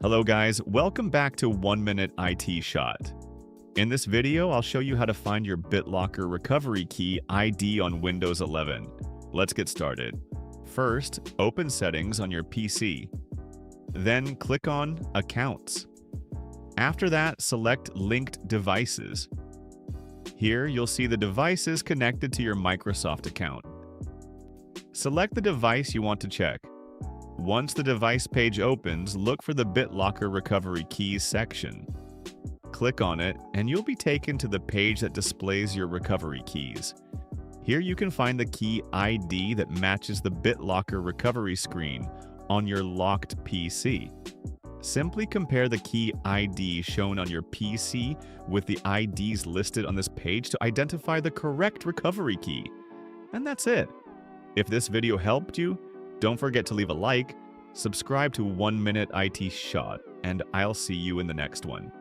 Hello guys, welcome back to 1 Minute IT Shot. In this video, I'll show you how to find your BitLocker recovery key ID on Windows 11. Let's get started. First, open Settings on your PC. Then click on Accounts. After that, select Linked Devices. Here, you'll see the devices connected to your Microsoft account. Select the device you want to check. Once the device page opens, look for the BitLocker Recovery Keys section. Click on it, and you'll be taken to the page that displays your recovery keys. Here you can find the key ID that matches the BitLocker recovery screen on your locked PC. Simply compare the key ID shown on your PC with the IDs listed on this page to identify the correct recovery key. And that's it. If this video helped you, don't forget to leave a like, subscribe to 1 Minute IT Shot, and I'll see you in the next one.